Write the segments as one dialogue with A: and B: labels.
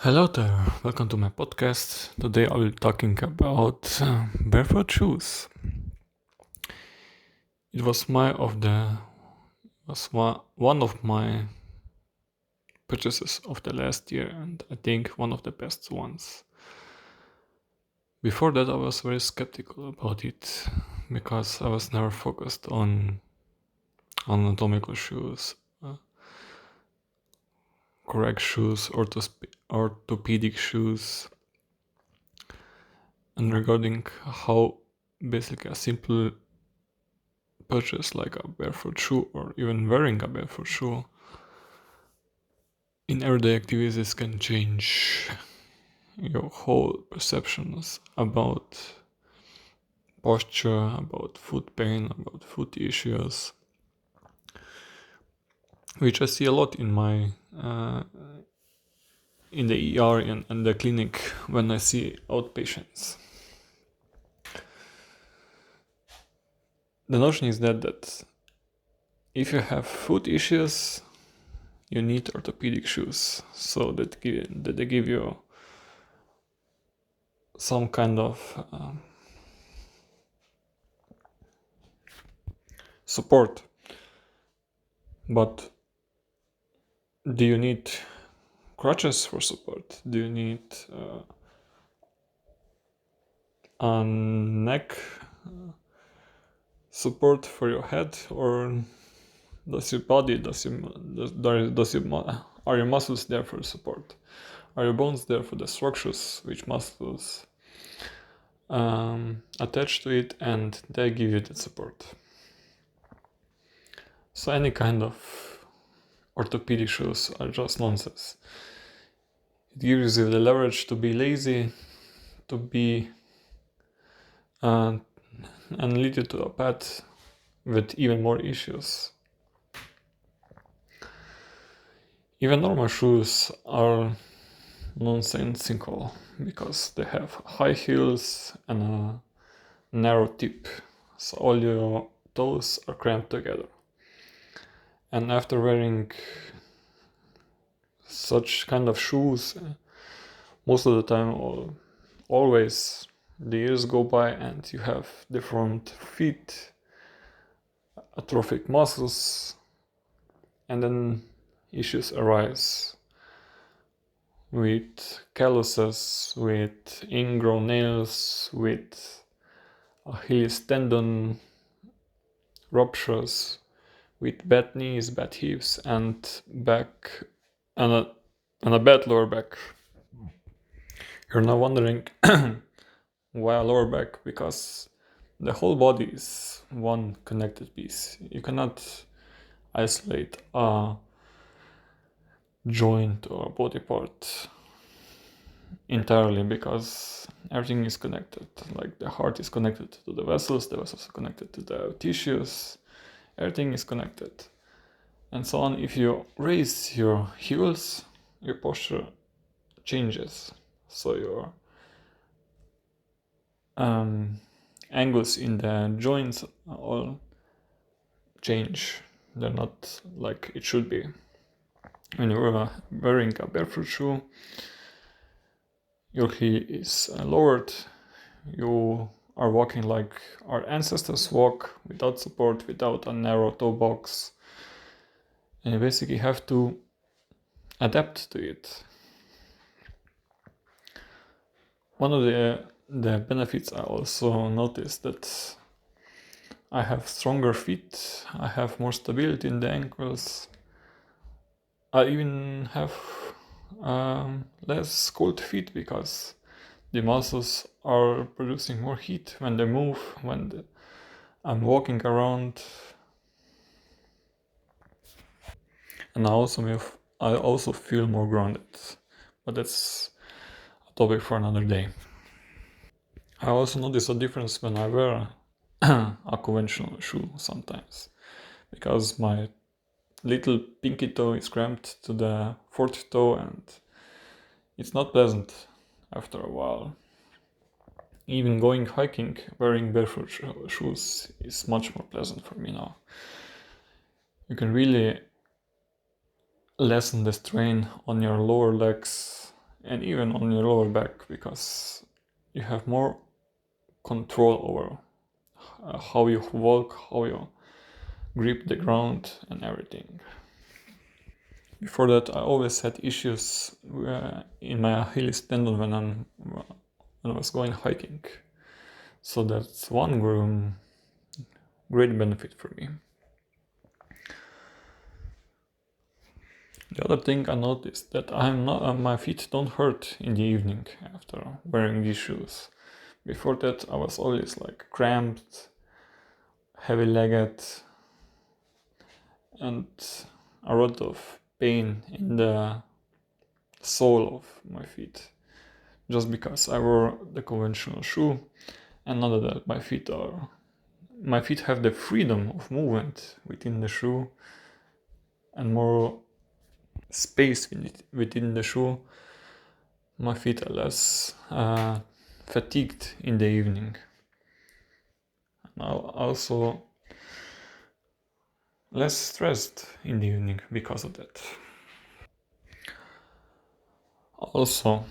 A: Hello there, welcome to my podcast. Today I will be talking about barefoot shoes. It was one of my purchases of the last year, and I think one of the best ones. Before that, I was very skeptical about it because I was never focused on anatomical shoes, correct shoes, orthopedic shoes, and regarding how basically a simple purchase like a barefoot shoe or even wearing a barefoot shoe in everyday activities can change your whole perceptions about posture, about foot pain, about foot issues, which I see a lot in my in the ER and the clinic when I see outpatients. The notion is that if you have foot issues, you need orthopedic shoes, so that they give you some kind of support. But do you need crutches for support? Do you need a neck support for your head, or does your body, are your muscles there for support? Are your bones there for the structures which muscles attach to it, and they give you that support? So any kind of orthopedic shoes are just nonsense. It gives you the leverage to be lazy, to be and lead you to a path with even more issues. Even normal shoes are nonsensical because they have high heels and a narrow tip, so all your toes are cramped together. And after wearing such kind of shoes, most of the time, or always, the years go by and you have deformed feet, atrophic muscles, and then issues arise with calluses, with ingrown nails, with Achilles tendon ruptures, with bad knees, bad hips, and back, and a bad lower back. You're now wondering why a lower back? Because the whole body is one connected piece. You cannot isolate a joint or body part entirely, because everything is connected. Like the heart is connected to the vessels are connected to the tissues, everything is connected, and so on. If you raise your heels, your posture changes, so your angles in the joints all change. They're not like it should be. When you're wearing a barefoot shoe, your heel is lowered. You are walking like our ancestors walk, without support, without a narrow toe box, and you basically have to adapt to it. One of the benefits I also noticed that I have stronger feet, I have more stability in the ankles, I even have less cold feet because the muscles are producing more heat when they move, when I'm walking around. And I also feel more grounded, but that's a topic for another day. I also notice a difference when I wear a conventional shoe sometimes, because my little pinky toe is cramped to the fourth toe, and it's not pleasant after a while. Even going hiking wearing barefoot shoes is much more pleasant for me now. You can really lessen the strain on your lower legs and even on your lower back, because you have more control over how you walk, how you grip the ground and everything. Before that, I always had issues in my Achilles tendon when I was going hiking. So that's one great benefit for me. The other thing I noticed that my feet don't hurt in the evening after wearing these shoes. Before that, I was always like cramped, heavy-legged, and a lot of pain in the sole of my feet, just because I wore the conventional shoe, and now that my feet have the freedom of movement within the shoe and more space within the shoe, my feet are less fatigued in the evening. And also less stressed in the evening because of that. Also,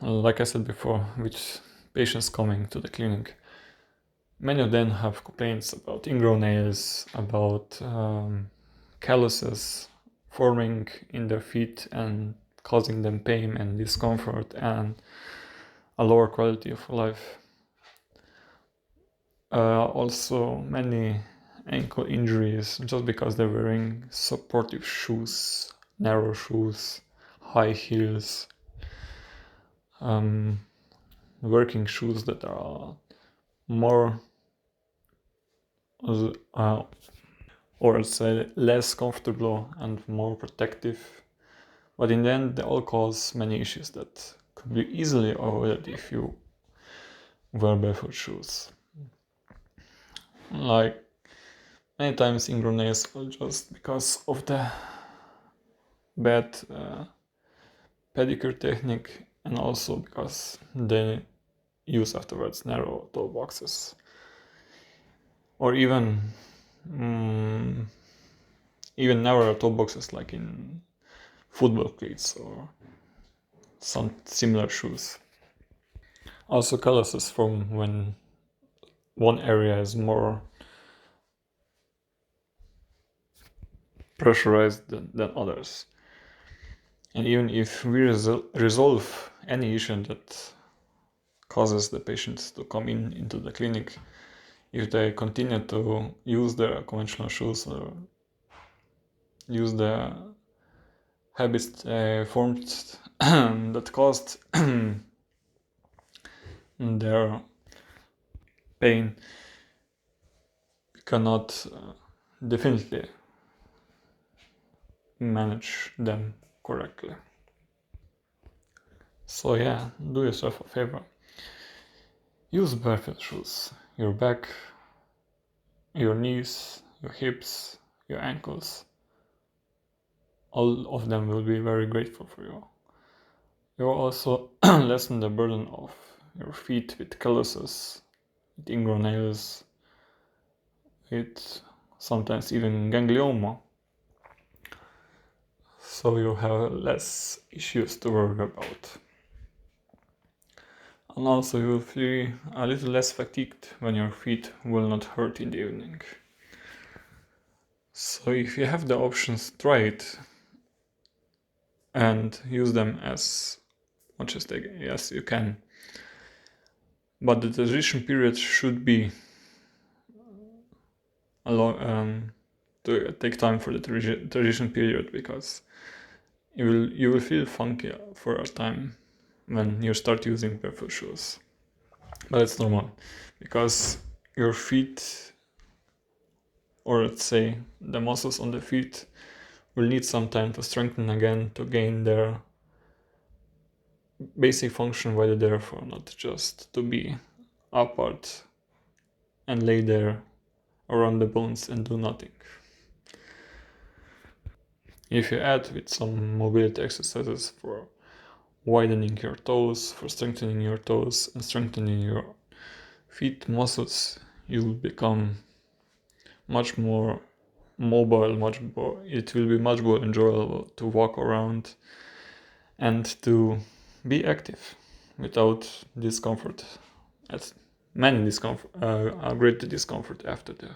A: like I said before, with patients coming to the clinic, many of them have complaints about ingrown nails, about calluses forming in their feet and causing them pain and discomfort and a lower quality of life. Also, many ankle injuries just because they're wearing supportive shoes, narrow shoes, high heels, working shoes that are more or say less comfortable and more protective, but in the end they all cause many issues that could be easily avoided if you wear barefoot shoes. Like many times ingrown nails are just because of the bad pedicure technique, and also because they use afterwards narrow toe boxes, or even narrower toe boxes like in football cleats or some similar shoes. Also calluses form when one area is more pressurized than others. And even if we resolve any issue that causes the patients to come into the clinic, if they continue to use their conventional shoes or use the habits formed that caused their pain, we cannot definitely manage them correctly. So yeah, do yourself a favor. Use barefoot shoes. Your back, your knees, your hips, your ankles, all of them will be very grateful for you. You will also lessen the burden of your feet with calluses, with ingrown nails, with sometimes even ganglioma. So you have less issues to worry about. And also you will feel a little less fatigued when your feet will not hurt in the evening. So if you have the options, try it and use them as much as you can. But the transition period should be to take time for the transition period, because you will feel funky for a time when you start using barefoot shoes. But it's normal, because your feet, or let's say the muscles on the feet, will need some time to strengthen again to gain their basic function while they're there, for not just to be apart and lay there around the bones and do nothing. If you add with some mobility exercises for widening your toes, for strengthening your toes and strengthening your feet muscles, you'll become much more mobile, it will be much more enjoyable to walk around and to be active without discomfort. That's many discomfort, great discomfort after the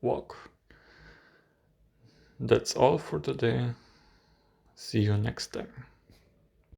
A: walk. That's all for today. See you next time.